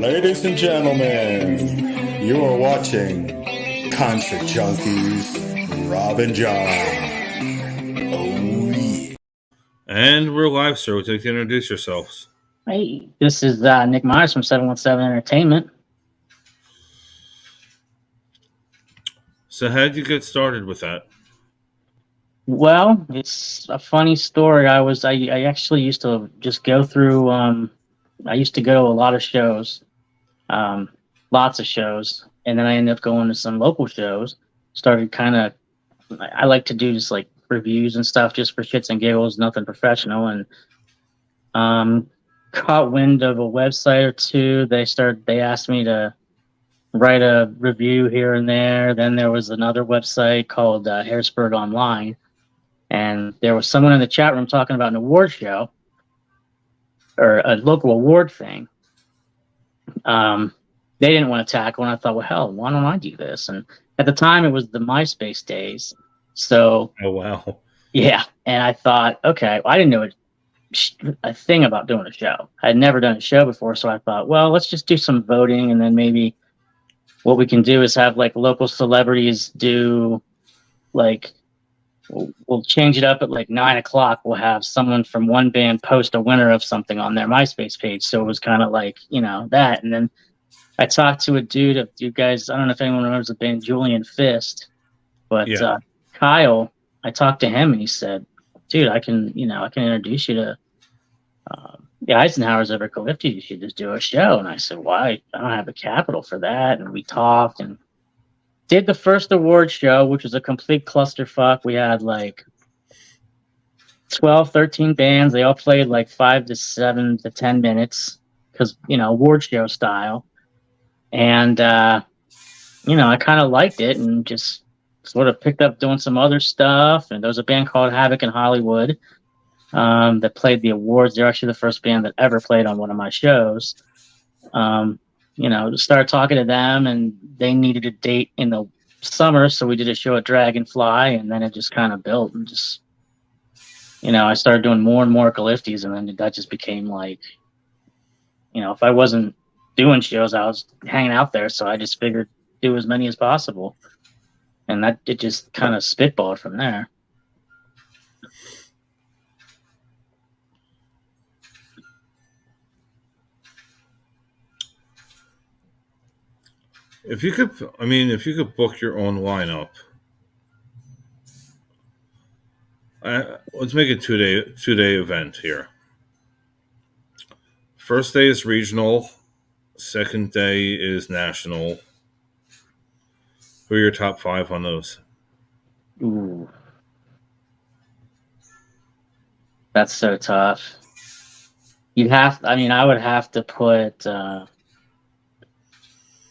Ladies and gentlemen, you are watching Country Junkies, Rob and John. Oh, yeah. And we're live, sir. Would you like to introduce yourselves? Hey, this is Nick Meyers from 717 Entertainment. So, how did you get started with that? Well, it's a funny story. I actually used to just go through. I used to go to a lot of shows, lots of shows, and then I ended up going to some local shows. Started kind of. I like to do just like reviews and stuff, just for shits and giggles, nothing professional, and caught wind of a website or two. They asked me to write a review here and there. Then there was another website called Harrisburg Online, and there was someone in the chat room talking about an award show or a local award thing. They didn't want to tackle, and I thought, well, hell, why don't I do this? And at the time, it was the MySpace days. So, Oh, wow. yeah, and I thought, okay, well, I didn't know a thing about doing a show. I had never done a show before, so I thought, well, let's just do some voting, and then maybe what we can do is have like local celebrities do like we'll change it up at like 9:00. We'll have someone from one band post a winner of something on their MySpace page. So it was kind of like, that. And then I talked to a dude, you guys, I don't know if anyone remembers the band Julian Fist, but Yeah. Kyle, I talked to him and he said, dude, I can introduce you to the Eisenhower's ever collected. You should just do a show. And I said, why? I don't have the capital for that. And we talked and did the first award show, which was a complete clusterfuck. We had like 12, 13 bands. They all played like 5 to 7 to 10 minutes because, award show style. And, I kind of liked it and just sort of picked up doing some other stuff. And there was a band called Havoc in Hollywood that played the awards. They're actually the first band that ever played on one of my shows. Started talking to them, and they needed a date in the summer, so we did a show at Dragonfly, and then it just kind of built and just, I started doing more and more Galifties, and then that just became like, if I wasn't doing shows, I was hanging out there, so I just figured do as many as possible, and that it just kind of spitballed from there. If you could book your own lineup, let's make it two-day event here. First day is regional. Second day is national. Who are your top 5 on those? Ooh. That's so tough. I would have to put,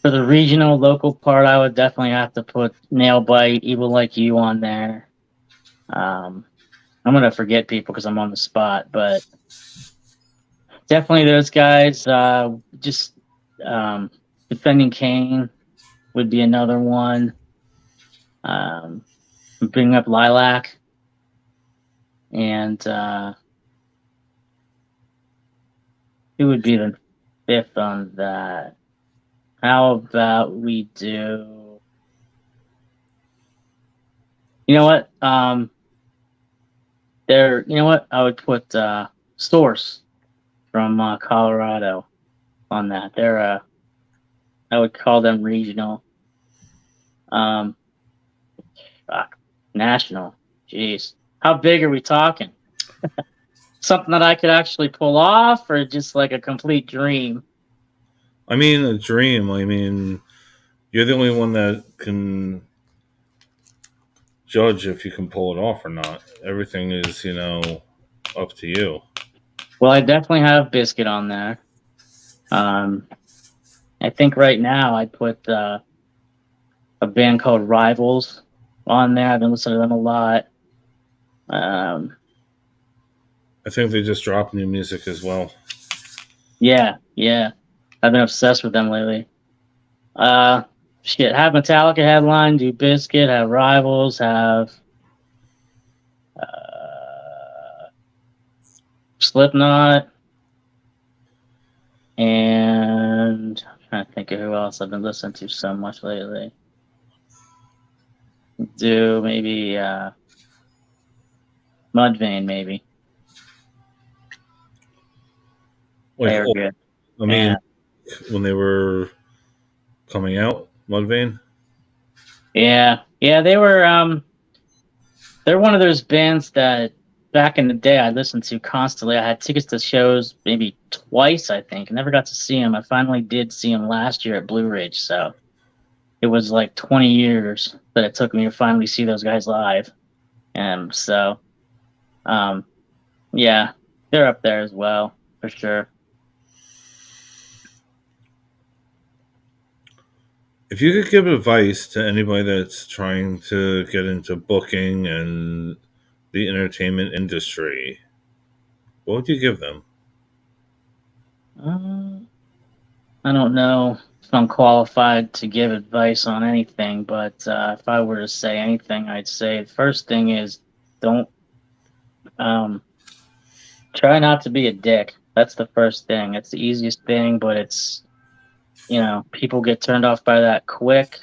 for the regional local part, I would definitely have to put Nailbite, Evil Like You on there. I'm going to forget people because I'm on the spot, but definitely those guys. Defending Kane would be another one. Bring up Lilac. And who would be the 5th on that? How about we do... You know what? I would put Source from Colorado on that. They're I would call them regional. National. Jeez. How big are we talking? Something that I could actually pull off, or just like a complete dream? A dream. You're the only one that can judge if you can pull it off or not. Everything is, up to you. Well, I definitely have Biscuit on there. I think right now I'd put a band called Rivals on there. I've been listening to them a lot. I think they just dropped new music as well. Yeah. I've been obsessed with them lately. Have Metallica headline, do Biscuit, have Rivals, have Slipknot, And I'm trying to think of who else I've been listening to so much lately. Do maybe Mudvayne, maybe. Like, They were good. I mean, when they were coming out, Mudvayne. Yeah, they're one of those bands that back in the day I listened to constantly. I had tickets to shows maybe twice, I think. I never got to see them. I finally did see them last year at Blue Ridge, so it was like 20 years that it took me to finally see those guys live. And so, yeah, they're up there as well, for sure. If you could give advice to anybody that's trying to get into booking and the entertainment industry, what would you give them? I don't know if I'm qualified to give advice on anything, but if I were to say anything, I'd say the first thing is don't try not to be a dick. That's the first thing. It's the easiest thing, but it's, people get turned off by that quick.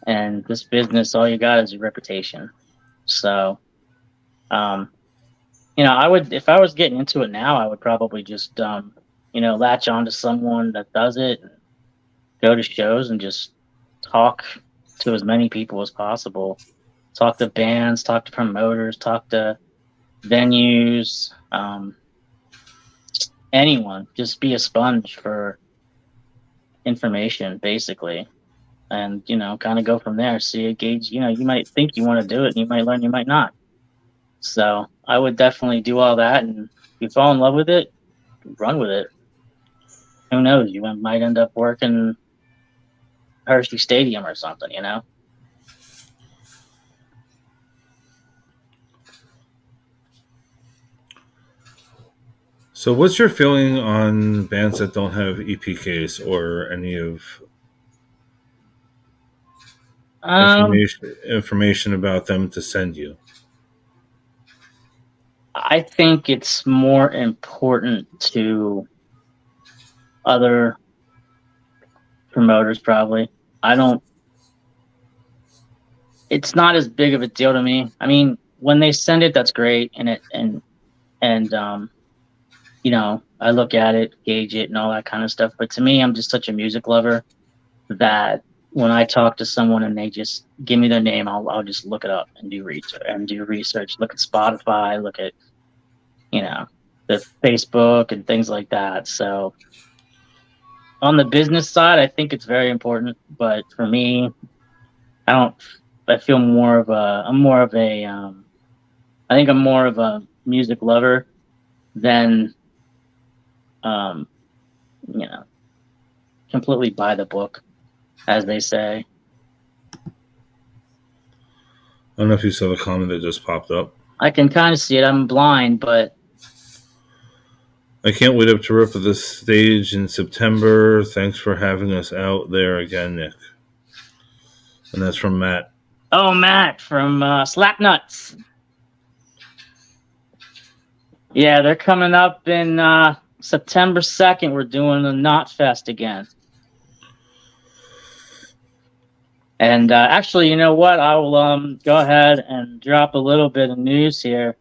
And this business, all you got is your reputation. So, I would, if I was getting into it now, I would probably just, latch on to someone that does it, and go to shows and just talk to as many people as possible. Talk to bands, talk to promoters, talk to venues, anyone. Just be a sponge for information, basically. And, kind of go from there. See a gauge, you might think you want to do it and you might learn, you might not. So I would definitely do all that. And if you fall in love with it, run with it. Who knows? You might end up working Hershey Stadium or something, So, what's your feeling on bands that don't have EPKs or any of information about them to send you? I think it's more important to other promoters, probably. It's not as big of a deal to me. I mean, when they send it, that's great. I look at it, gauge it and all that kind of stuff. But to me, I'm just such a music lover that when I talk to someone and they just give me their name, I'll just look it up and do research, look at Spotify, look at, the Facebook and things like that. So on the business side, I think it's very important, but for me, I feel I'm more of a music lover than, completely by the book, as they say. I don't know if you saw the comment that just popped up. I can kind of see it. I'm blind, but I can't wait up to rip of this stage in September. Thanks for having us out there again, Nick. And that's from Matt. Oh, Matt from Slapnuts. Yeah, they're coming up in September 2nd. We're doing the Knot Fest again. And actually, you know what? I will go ahead and drop a little bit of news here.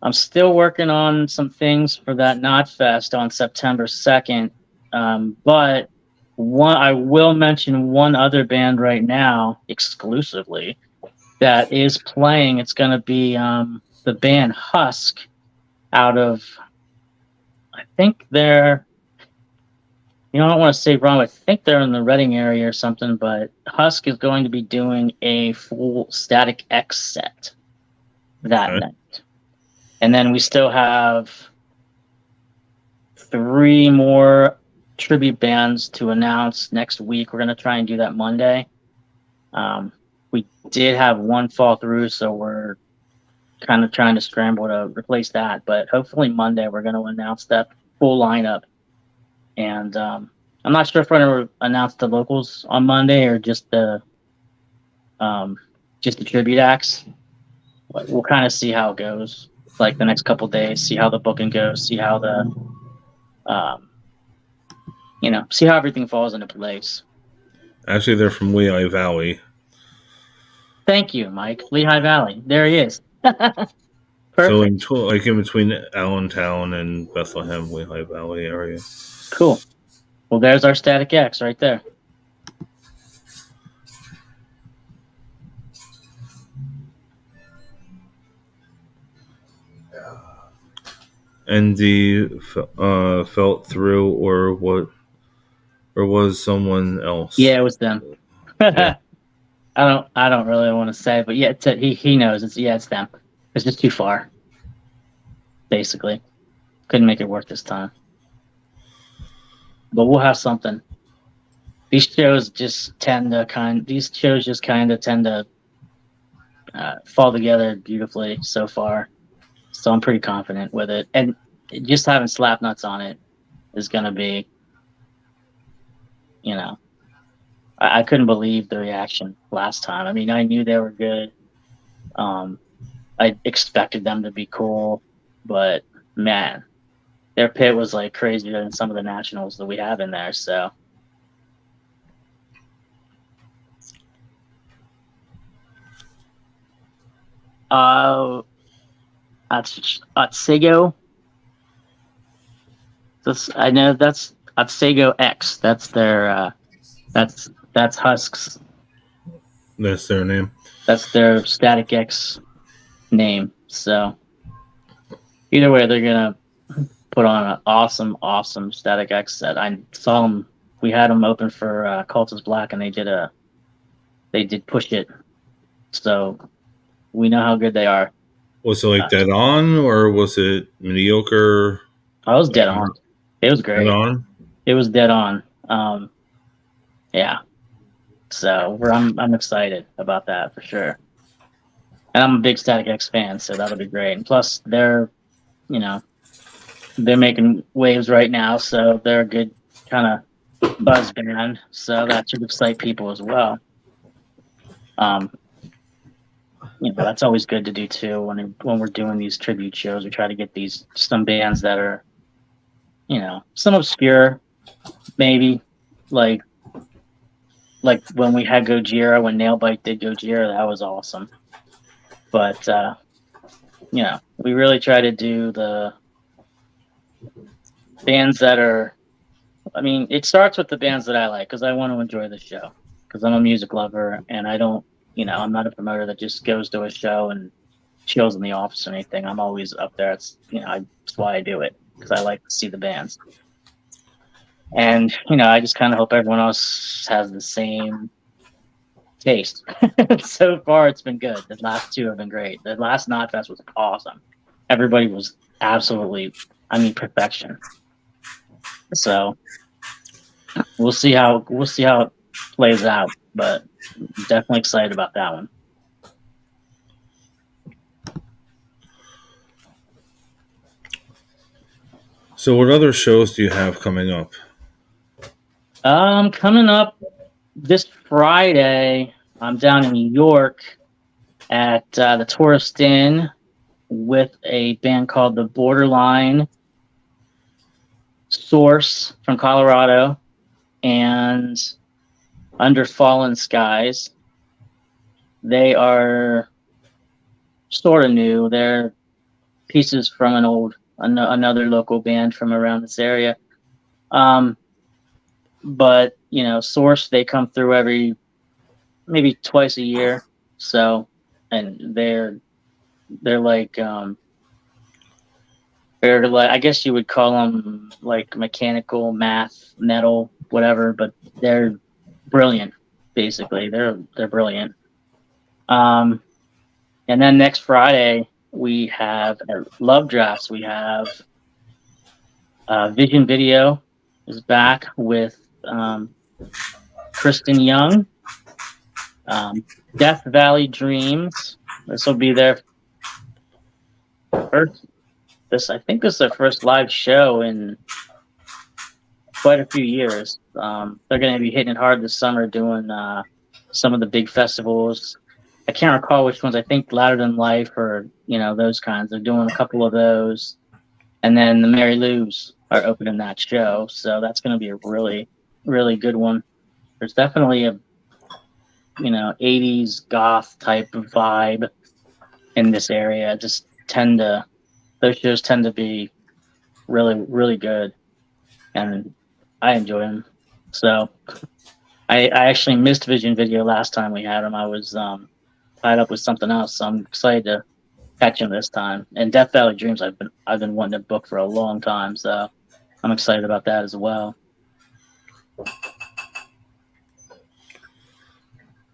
I'm still working on some things for that Knot Fest on September 2nd. But I will mention one other band right now, exclusively, that is playing. It's going to be the band Husk out of, I think they're, I don't want to say wrong, I think they're in the Reading area or something, but Husk is going to be doing a full Static X set that night. And then we still have 3 more tribute bands to announce next week. We're going to try and do that Monday. We did have one fall through, so we're kind of trying to scramble to replace that. But hopefully Monday we're going to announce that full lineup. And I'm not sure if we're going to announce the locals on Monday or just the tribute acts. We'll kind of see how it goes, like the next couple days, see how the booking goes, see how the see how everything falls into place. Actually, they're from Lehigh Valley. Thank you, Mike. Lehigh Valley. There he is. So Perfect. in between Allentown and Bethlehem, Lehigh Valley area. Cool. Well, there's our Static X right there. And the felt through, or what, or was someone else? Yeah, it was them. Yeah. I don't really want to say, but yeah, he knows. It's them. It's just too far. Basically, couldn't make it work this time. But we'll have something. These shows just tend to kind of fall together beautifully so far. So I'm pretty confident with it, and just having Slapnuts on it is going to be, I couldn't believe the reaction last time. I mean, I knew they were good. I expected them to be cool, but man, their pit was like crazier than some of the nationals that we have in there. So. That's Otsego. I know that's Otsego X. That's their that's Husk's. That's their name. That's their Static X name. So either way, they're gonna put on an awesome Static X set. I saw them. We had them open for Cultist Black, and they did push it. So we know how good they are. Was it like dead on, or was it mediocre? I was dead on. It was great. Dead on. It was dead on. Yeah. So I'm excited about that for sure. And I'm a big Static X fan, so that'll be great. And plus, they're making waves right now, so they're a good kind of buzz band. So that should excite people as well. That's always good to do too. When we're doing these tribute shows, we try to get some bands that are, some obscure, maybe like when we had Gojira, when Nailbite did Gojira, that was awesome. But we really try to do the bands that are. I mean, it starts with the bands that I like because I want to enjoy the show because I'm a music lover and I don't. I'm not a promoter that just goes to a show and chills in the office or anything. I'm always up there. It's that's why I do it because I like to see the bands. And I just kind of hope everyone else has the same taste. So far, it's been good. The last two have been great. The last Knotfest was awesome. Everybody was absolutely, perfection. So we'll see how it plays out, but definitely excited about that one. So what other shows do you have coming up? Coming up this Friday, I'm down in New York at the Tourist Inn with a band called The Borderline, Source from Colorado, and Under Fallen Skies. They are sort of new. They're pieces from another local band from around this area. But Source, they come through maybe twice a year. So, and they're like I guess you would call them like mechanical, math, metal, whatever. But they're brilliant. Basically, they're brilliant. And then next Friday we have Love Drafts. We have Vision Video is back with Kristen Young. Death Valley Dreams. This will be their first. I think this is their first live show in quite a few years. They're going to be hitting it hard this summer, doing some of the big festivals. I can't recall which ones. I think Louder Than Life or those kinds. They're doing a couple of those. And then the Mary Lou's are opening that show, so that's going to be a really, really good one. There's definitely a 80s goth type of vibe in this area. Those shows tend to be really, really good, and I enjoy them. So I actually missed Vision Video last time we had him. I was tied up with something else, so I'm excited to catch him this time. And Death Valley Dreams, I've been wanting to book for a long time, so I'm excited about that as well.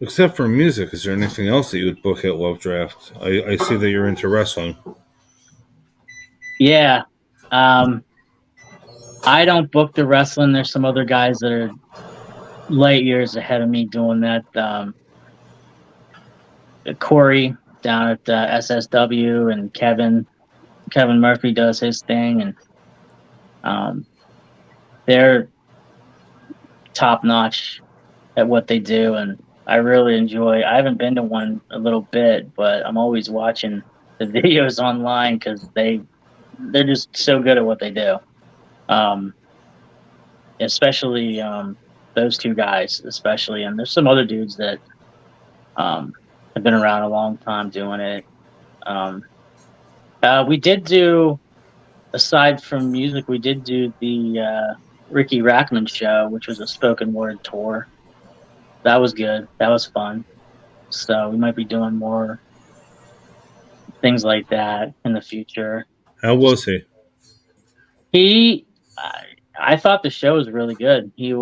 Except for music, is there anything else that you would book at Love Draft? I see that you're into wrestling. Yeah. I don't book the wrestling. There's some other guys that are light years ahead of me doing that. Corey down at SSW, and Kevin Murphy does his thing, and they're top notch at what they do, and I really enjoy. I haven't been to one a little bit, but I'm always watching the videos online because they're just so good at what they do. Especially those two guys, especially, and there's some other dudes that have been around a long time doing it. We did do, aside from music, we did do the Ricky Rackman show, which was a spoken word tour. That was good. That was fun. So we might be doing more things like that in the future. How was he? I thought the show was really good. He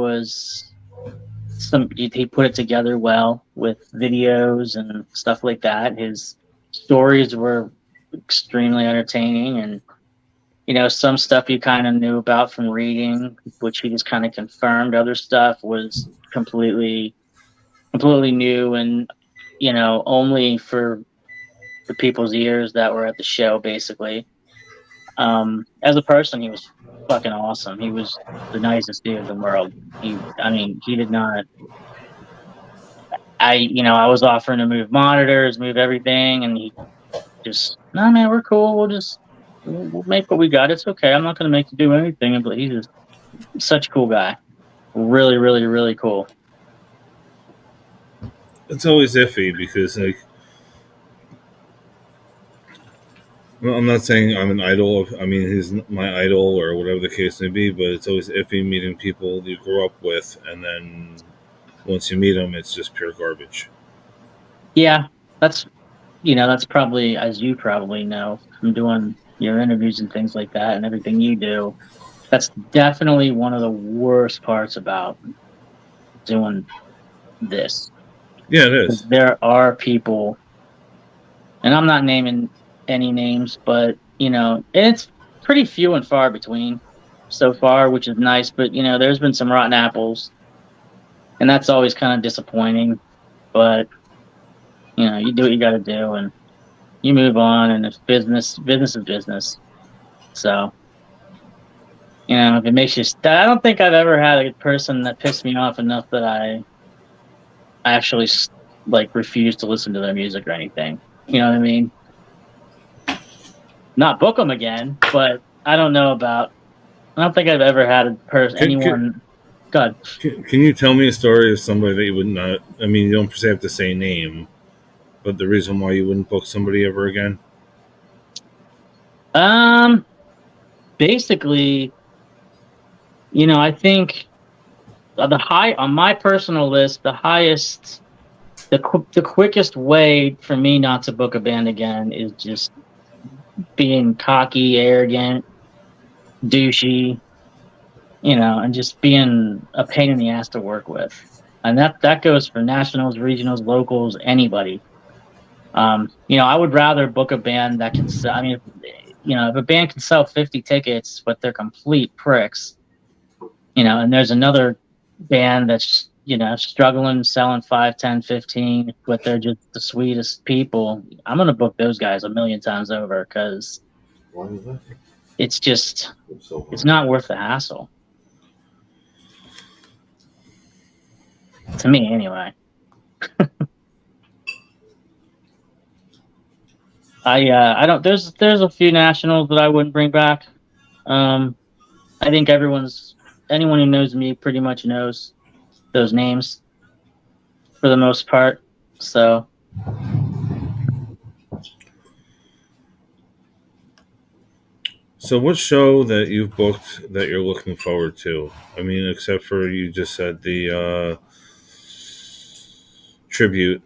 put it together well with videos and stuff like that. His stories were extremely entertaining, and some stuff you kind of knew about from reading, which he just kind of confirmed. Other stuff was completely new, and only for the people's ears that were at the show, basically. As a person, he was fucking awesome. He was the nicest dude in the world. He did not. I was offering to move monitors, move everything, and he just, no, man, we're cool. We'll make what we got. It's okay. I'm not going to make you do anything. But he's just such a cool guy. Really, really, really cool. It's always iffy because, like, well, I'm not saying I'm an idol. He's my idol or whatever the case may be, but it's always iffy meeting people you grew up with, and then once you meet them, it's just pure garbage. Yeah, that's probably, as you probably know from doing your interviews and things like that and everything you do, that's definitely one of the worst parts about doing this. Yeah, it is. There are people, and I'm not naming any names, but it's pretty few and far between so far, which is nice. But there's been some rotten apples, and that's always kind of disappointing. But you do what you got to do, and you move on. And it's business is business. So if it makes you, I don't think I've ever had a person that pissed me off enough that I actually refuse to listen to their music or anything. You know what I mean? Not book them again, but I don't think I've ever had a person, anyone. God. Can you tell me a story of somebody that you would not? You don't per se have to say name, but the reason why you wouldn't book somebody ever again? Basically, I think on my personal list, the highest, the quickest way for me not to book a band again is just being cocky, arrogant, douchey, and just being a pain in the ass to work with. And that goes for nationals, regionals, locals, anybody. I would rather book a band that can sell. If a band can sell 50 tickets, but they're complete pricks, and there's another band that's, struggling, selling 5, 10, 15, but they're just the sweetest people, I'm going to book those guys a million times over, because it's just, it's not worth the hassle. To me, anyway. I don't. There's a few nationals that I wouldn't bring back. I think anyone who knows me pretty much knows those names for the most part. So what show that you've booked that you're looking forward to? I mean, except for you just said the tribute.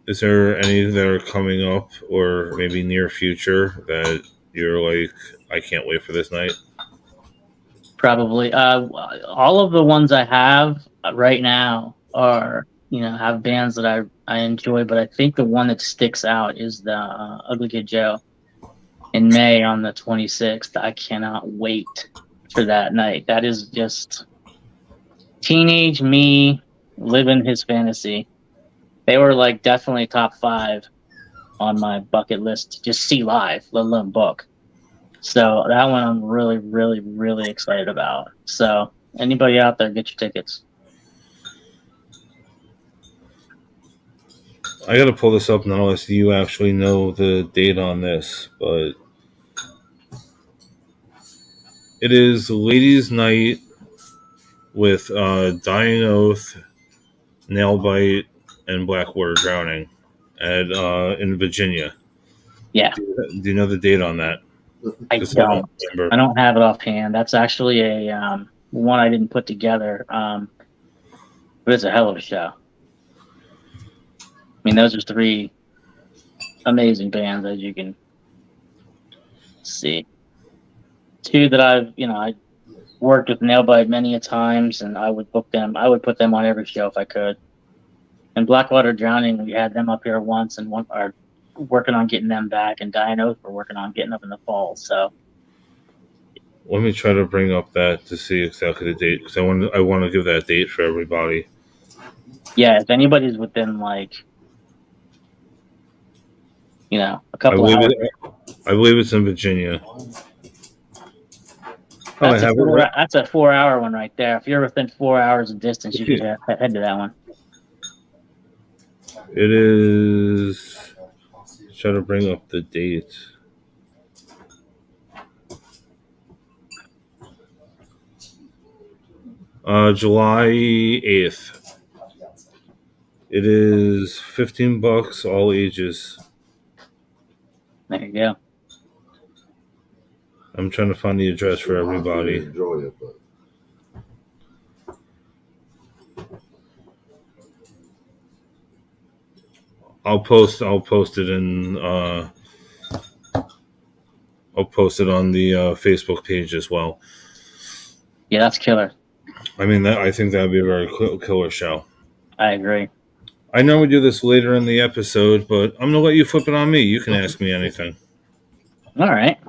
Is there any that are coming up or maybe near future that you're like, I can't wait for this night? probably all of the ones I have right now are have bands that I enjoy, but I think the one that sticks out is the Ugly Kid Joe in May on the 26th. I cannot wait for that night. That is just teenage me living his fantasy. They were like definitely top 5 on my bucket list to just see live, let alone book. So that one I'm really, really, really excited about. So anybody out there, get your tickets. I got to pull this up now unless you actually know the date on this, but it is Ladies' Night with Dying Oath, Nailbite, and Blackwater Drowning at in Virginia. Yeah. Do you know the date on that? I don't have it offhand. That's actually a one I didn't put together. But it's a hell of a show. I mean, those are 3 amazing bands, as you can see. 2 that I worked with Nailbite many a times, and I would book them. I would put them on every show if I could. And Blackwater Drowning, we had them up here once, and are working on getting them back. And Dying Oath, we're working on getting up in the fall. So let me try to bring up that to see exactly the date, because I want to give that date for everybody. Yeah, if anybody's within a couple hours. I believe it's in Virginia. That's a 4-hour one right there. If you're within 4 hours of distance, you can head to that one. It is. Try to bring up the date. July 8th. It is $15, all ages. There you go. I'm trying to find the address for everybody. Enjoy it, but I'll post it in. I'll post it on the Facebook page as well. Yeah, that's killer. I mean, I think that would be a very killer show. I agree. I know we do this later in the episode, but I'm gonna let you flip it on me. You can ask me anything. All right.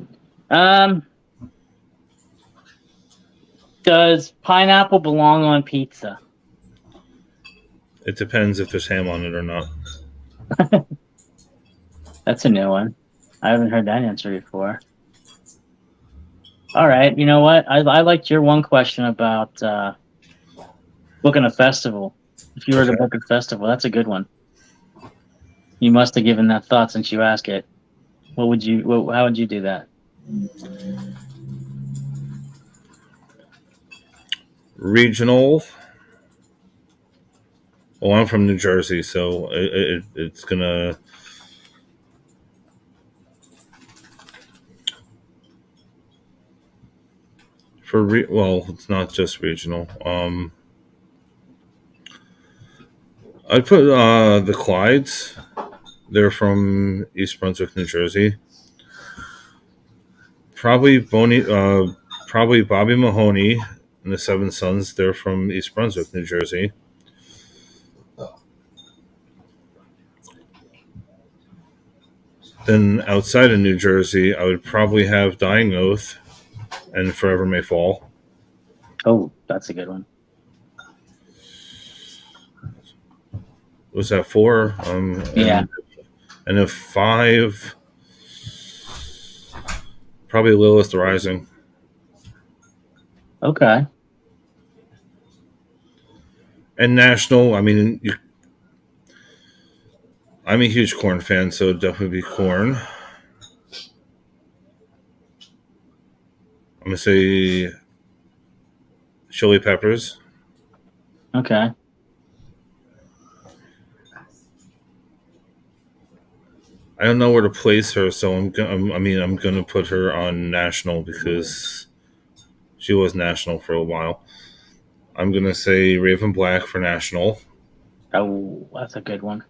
Does pineapple belong on pizza? It depends if there's ham on it or not. That's a new one. I haven't heard that answer before. All right. You know what? I liked your one question about booking a festival. If you were to book a festival, that's a good one. You must have given that thought since you asked it. How would you do that? Regional. Well, I'm from New Jersey, so it's gonna. It's not just regional. I'd put the Clydes. They're from East Brunswick, New Jersey. Probably Bobby Mahoney and the Seven Sons. They're from East Brunswick, New Jersey. Then outside of New Jersey, I would probably have Dying Oath and Forever May Fall. Oh, that's a good one. Was that 4? Yeah. And if 5, probably Lilith Rising. Okay. And national, I mean, I'm a huge Korn fan, so it'd definitely be Korn. gonna say Chili Peppers. Okay. I don't know where to place her, so I'm gonna put her on national because she was national for a while. I'm gonna say Raven Black for national. Oh, that's a good one.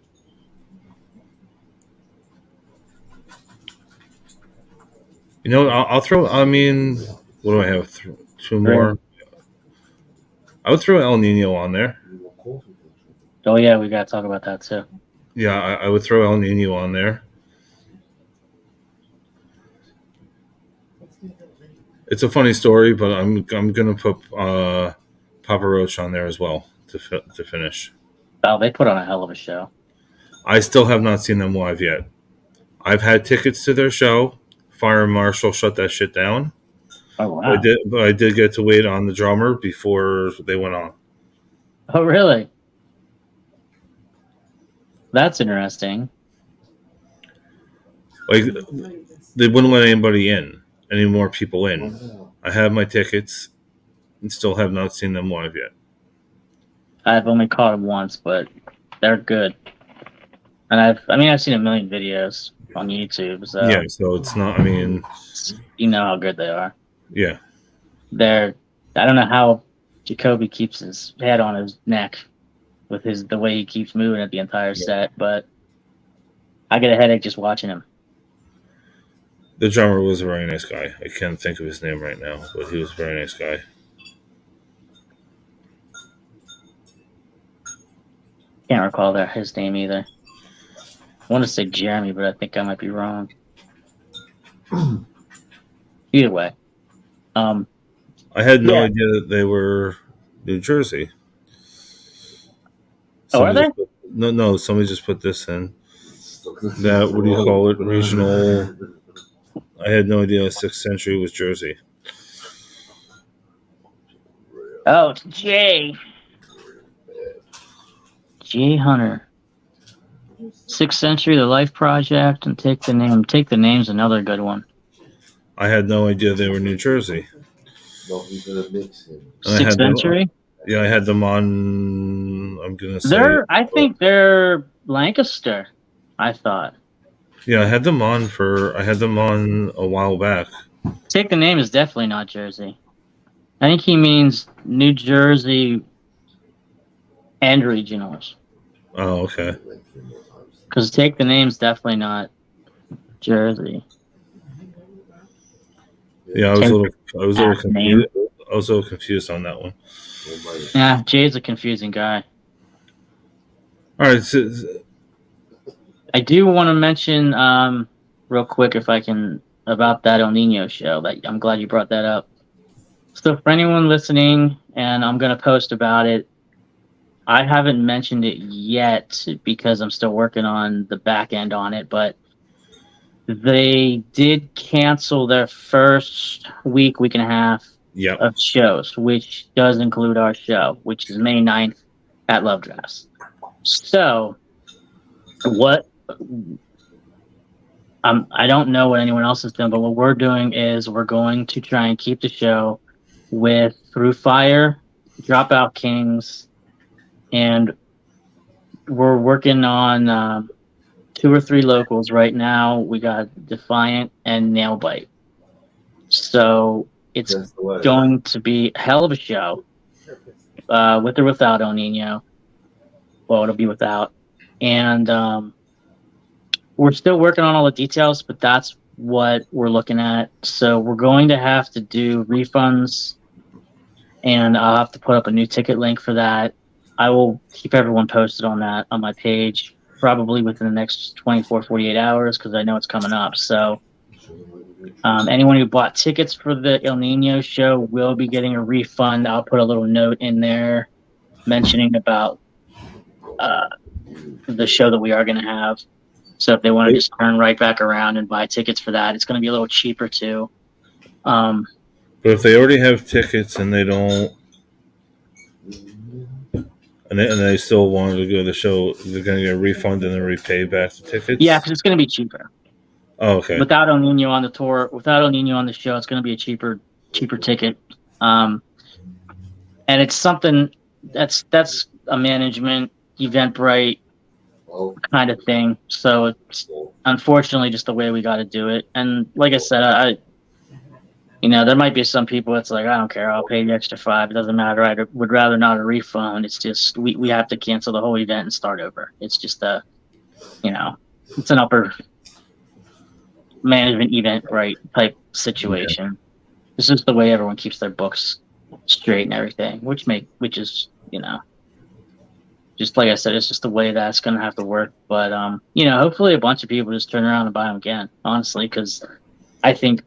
You know, I'll throw. I mean, what do I have? Two more. I would throw El Nino on there. Oh yeah, we gotta talk about that too. Yeah, I would throw El Nino on there. It's a funny story, but I'm gonna put Papa Roach on there as well to finish. Oh, they put on a hell of a show. I still have not seen them live yet. I've had tickets to their show. Fire Marshal shut that shit down. Oh wow! But I did get to wait on the drummer before they went on. Oh really? That's interesting. Like they wouldn't let anybody in, any more people in. I have my tickets, and still have not seen them live yet. I've only caught them once, but they're good. And I've seen a million videos on YouTube. So yeah, so it's not. I mean, you know how good they are. Yeah, I don't know how Jacoby keeps his head on his neck with the way he keeps moving at the entire set, but I get a headache just watching him. The drummer was a very nice guy. I can't think of his name right now, but he was a very nice guy. Can't recall his name either. I want to say Jeremy, but I think I might be wrong. Either way. I had no idea that they were New Jersey. Are they? No, somebody just put this in. That, what do you call it? Regional. I had no idea 6th Century was Jersey. Oh, it's Jay Hunter. 6th Century, The Life Project, and Take the Name. Take the Name's another good one. I had no idea they were New Jersey. 6th Century? I had them on. I'm gonna say I think they're Lancaster. I thought. Yeah, I had them on a while back. Take the Name is definitely not Jersey. I think he means New Jersey and regionals. Oh, okay. Because Take the Name's definitely not Jersey. Yeah, I was a little confused. I was a little confused on that one. Yeah, Jay's a confusing guy. All right, I do want to mention real quick, if I can, about that El Nino show. I'm glad you brought that up. So for anyone listening, and I'm going to post about it, I haven't mentioned it yet because I'm still working on the back end on it, but they did cancel their first week and a half of shows, which does include our show, which is May 9th at Love Drafts. So I don't know what anyone else has done, but what we're doing is we're going to try and keep the show with Through Fire, Dropout Kings, and we're working on 2 or 3 locals right now. We got Defiant and Nailbite. So it's going to be a hell of a show, with or without El Nino. Well, it'll be without. And we're still working on all the details, but that's what we're looking at. So we're going to have to do refunds, and I'll have to put up a new ticket link for that. I will keep everyone posted on that on my page, probably within the next 24, 48 hours, because I know it's coming up. So anyone who bought tickets for the El Nino show will be getting a refund. I'll put a little note in there mentioning about the show that we are going to have. So if they want to just turn right back around and buy tickets for that, it's going to be a little cheaper too. But if they already have tickets and they don't, and they still wanted to go to the show, they're going to get a refund and then repay back the tickets? Yeah, because it's going to be cheaper. Oh, okay. Without El Nino on the tour, without El Nino on the show, it's going to be a cheaper cheaper ticket. And it's something that's a management Eventbrite kind of thing. So it's unfortunately just the way we got to do it. And like I said, I there might be some people it's like, I don't care, I'll pay the extra $5. It doesn't matter. I would rather not a refund. It's just we have to cancel the whole event and start over. It's just it's an upper management Eventbrite type situation. Okay. This is the way everyone keeps their books straight and everything, which is just like I said, it's just the way that's going to have to work. But hopefully a bunch of people just turn around and buy them again, honestly, because I think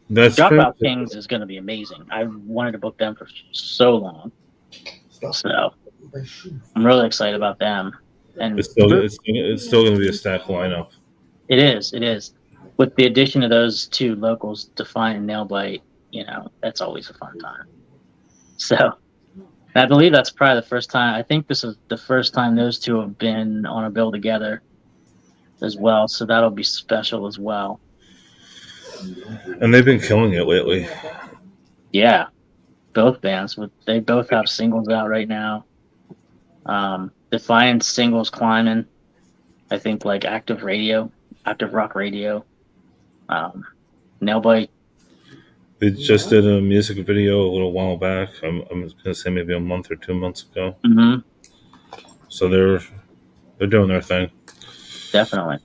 that's Dropout Kings is going to be amazing. I wanted to book them for so long, so I'm really excited about them. And it's still going to be a stacked lineup. It is. With the addition of those two locals, Define and Nailbite, that's always a fun time. So, I believe that's probably the first time. I think this is the first time those two have been on a bill together as well. So that'll be special as well. And they've been killing it lately. Yeah, both bands. They both have singles out right now. Defiant singles climbing. I think like Active Rock Radio. Nailbite. They just did a music video a little while back. I'm going to say maybe a month or 2 months ago. Mm-hmm. So they're doing their thing. Definitely.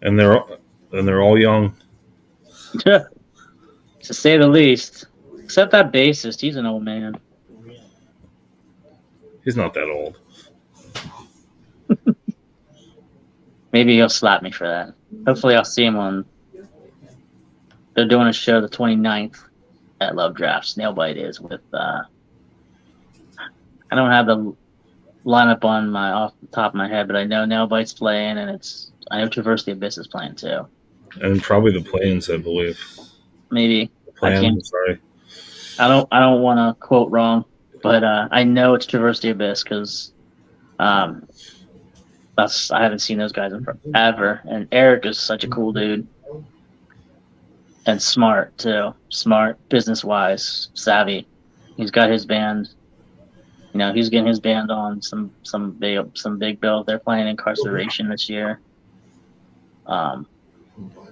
And they're all young. To say the least. Except that bassist, he's an old man. He's not that old. Maybe he'll slap me for that. Hopefully I'll see him on... They're doing a show the 29th at Love Drafts. Nailbite is with... I don't have the lineup off the top of my head, but I know Nailbite's playing, and I know Traverse the Abyss is playing too. And probably the Plains, I believe. Maybe. Sorry. I don't want to quote wrong, but I know it's Traverse the Abyss because I haven't seen those guys in forever. And Eric is such a cool dude. And smart too. Smart, business wise, savvy. He's got his band. He's getting his band on some big bills. They're playing Incarceration this year.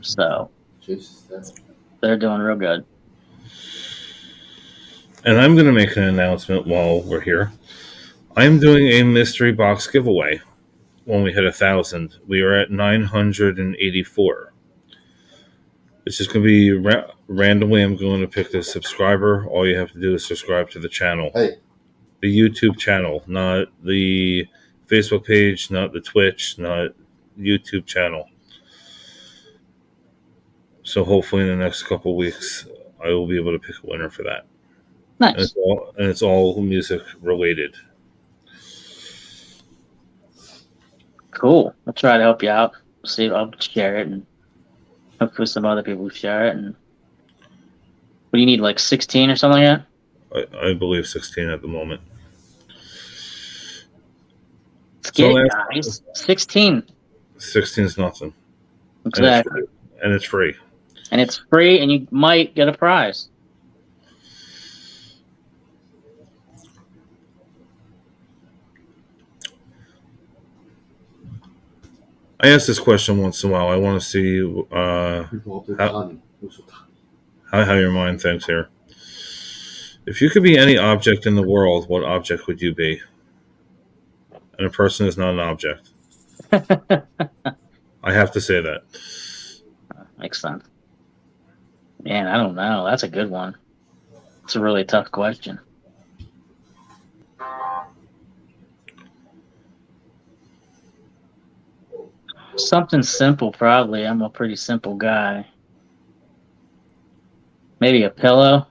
So they're doing real good. And I'm going to make an announcement while we're here. I'm doing a mystery box giveaway when we hit 1,000. We are at 984. It's just going to be randomly. I'm going to pick the subscriber. All you have to do is subscribe to the channel. Hey. The YouTube channel, not the Facebook page, not the Twitch, not YouTube channel. So hopefully in the next couple of weeks, I will be able to pick a winner for that. Nice. And it's all music related. Cool. I'll try to help you out. See if I'll share it, and hopefully some other people share it. And what do you need, like 16 or something like that? I believe 16 at the moment. Let's get it, guys. 16. 16 is nothing. Exactly. And it's free. And it's free, and you might get a prize. I ask this question once in a while. I want to see how your mind thinks here. If you could be any object in the world, what object would you be? And a person is not an object. I have to say that. Makes sense. Man, I don't know. That's a good one. It's a really tough question. Something simple, probably. I'm a pretty simple guy. Maybe a pillow.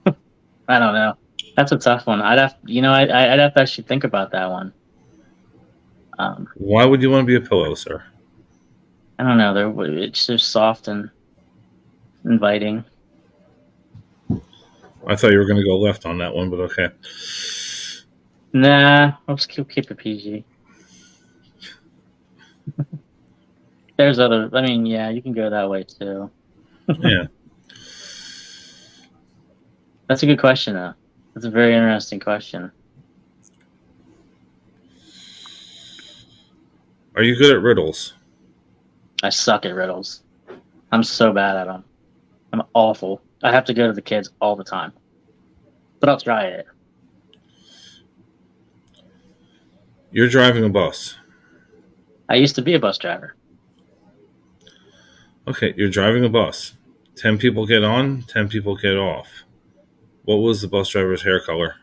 I don't know. That's a tough one. I'd have to actually think about that one. Why would you want to be a pillow, sir? I don't know. It's just soft and inviting. I thought you were going to go left on that one, but okay. Nah, let's keep it PG. There's other. I mean, yeah, you can go that way too. Yeah. That's a good question, though. That's a very interesting question. Are you good at riddles? I suck at riddles. I'm so bad at them. I'm awful. I have to go to the kids all the time. But I'll try it. You're driving a bus. I used to be a bus driver. Okay, you're driving a bus. 10 people get on, 10 people get off. What was the bus driver's hair color?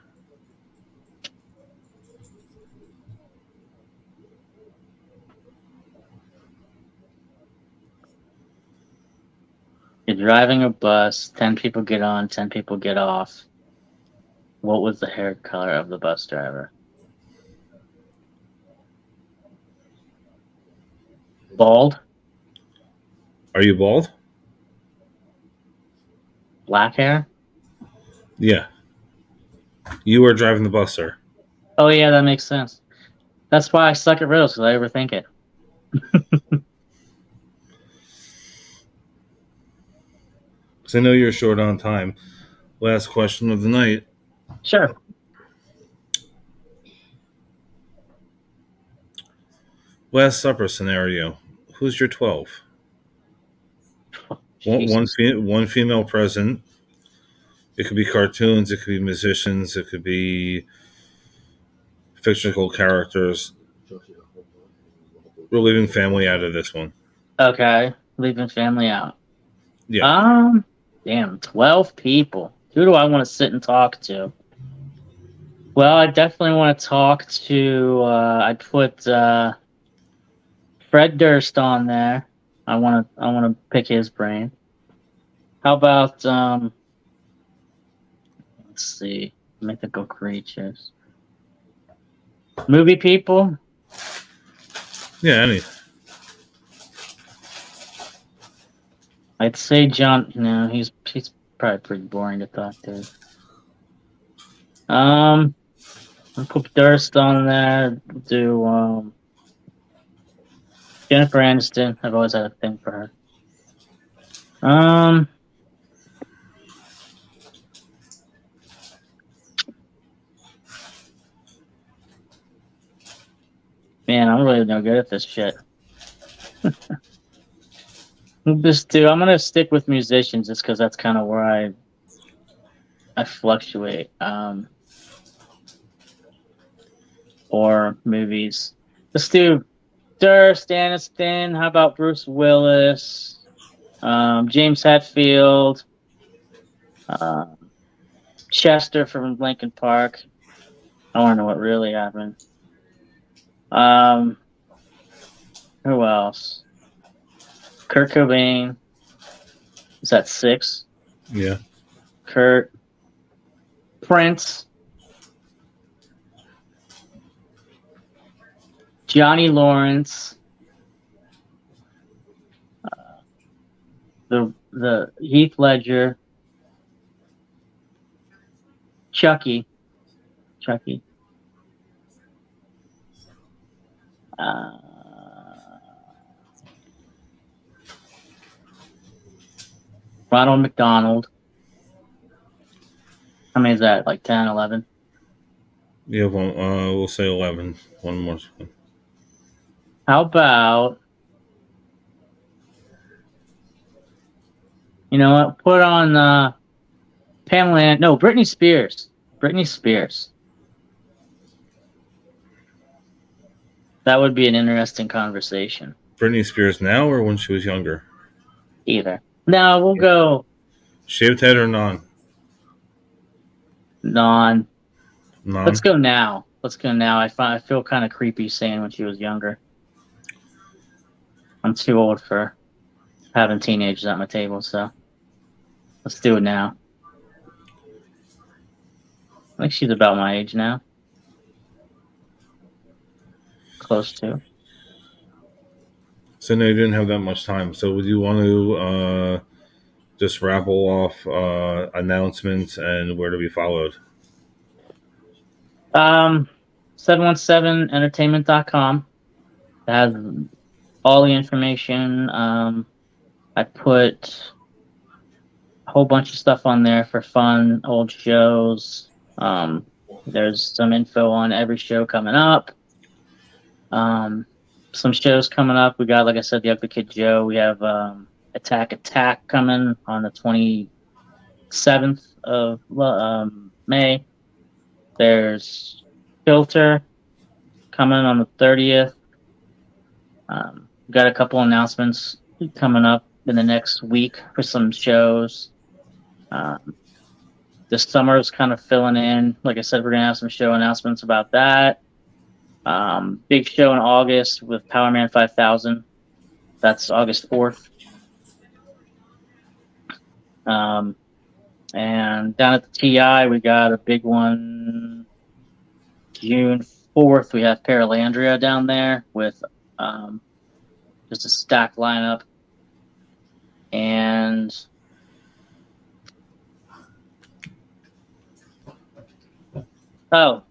You're driving a bus. 10 people get on. 10 people get off. What was the hair color of the bus driver? Bald? Are you bald? Black hair? Yeah. You are driving the bus, sir. Oh, yeah, that makes sense. That's why I suck at riddles, because I overthink it. Because I know you're short on time. Last question of the night. Sure. Last Supper scenario. Who's your 12? Jesus. One female present. It could be cartoons. It could be musicians. It could be fictional characters. We're leaving family out of this one. Okay. Leaving family out. Yeah. Damn, 12 people. Who do I want to sit and talk to? Well, I definitely want to talk to, I'd put Fred Durst on there. I want to pick his brain. How about, let's see, mythical creatures. Movie people? Yeah, any. I'd say John, no, he's probably pretty boring to talk to. I'll put Durst on there, do, Jennifer Aniston. I've always had a thing for her. Man, I'm really no good at this shit. I'm gonna stick with musicians just because that's kind of where I fluctuate. Or movies. Let's do Durst, Aniston. How about Bruce Willis? James Hetfield. Chester from Linkin Park. I want to know what really happened. Who else? Kurt Cobain. Is that 6? Yeah. Kurt. Prince. Johnny Lawrence. The Heath Ledger. Chucky. Ronald McDonald. How many is that? Like 10, 11? Yeah, well, we'll say 11. One more. How about, you know what? Put on Pamela. No, Britney Spears. Britney Spears. That would be an interesting conversation. Britney Spears now or when she was younger? Either. No, we'll go Shaved head or non? non. Non. Let's go now. I feel kind of creepy saying when she was younger. I'm too old for having teenagers at my table, so let's do it now. I think she's about my age now. Close to. So no, you didn't have that much time. So would you want to just rattle off announcements and where to be followed? 717entertainment.com. It has all the information. I put whole bunch of stuff on there for fun, old shows. There's some info on every show coming up. Some shows coming up. We got, like I said, the Ugly Kid Joe. We have Attack coming on the 27th of May. There's Filter coming on the 30th. We got a couple announcements coming up in the next week for some shows. The summer's kind of filling in. Like I said, we're gonna have some show announcements about that. Big show in August with Power Man 5000. That's August 4th. And down at the TI, we got a big one. June 4th, we have Paralandria down there with just a stacked lineup. And July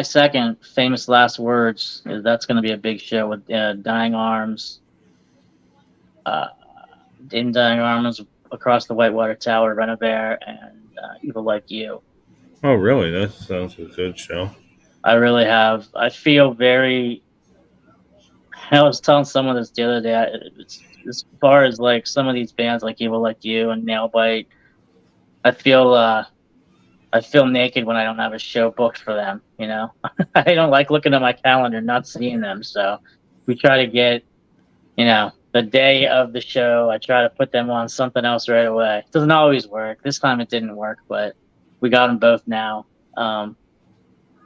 2nd, Famous Last Words. That's going to be a big show with Dying Arms. In Dying Arms, Across the Whitewater Tower, Renovair, and Evil Like You. Oh, really? That sounds like a good show. I feel very. I was telling someone this the other day. As far as like some of these bands like Evil Like You and Nailbite, I feel naked when I don't have a show booked for them. You know, I don't like looking at my calendar, not seeing them. So we try to get, the day of the show. I try to put them on something else right away. It doesn't always work. This time it didn't work, but we got them both now.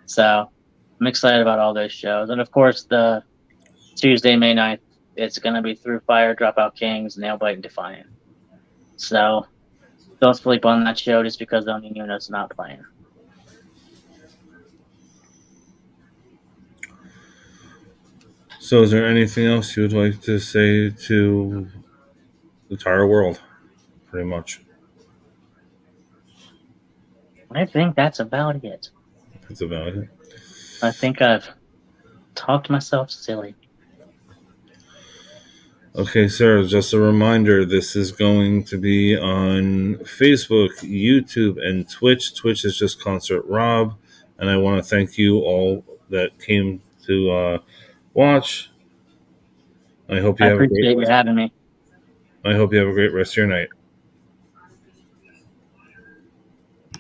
So I'm excited about all those shows, and of course the Tuesday, May 9th, it's going to be Through Fire, Dropout Kings, Nailbite, and Defiant. So don't sleep on that show just because the only unit's not playing. So is there anything else you would like to say to the entire world? Pretty much. I think that's about it. That's about it. I think I've talked myself silly. Okay, sir, just a reminder, this is going to be on Facebook, YouTube, and Twitch. Twitch is just Concert Rob, and I want to thank you all that came to watch. I hope you appreciate you having me. I hope you have a great rest of your night.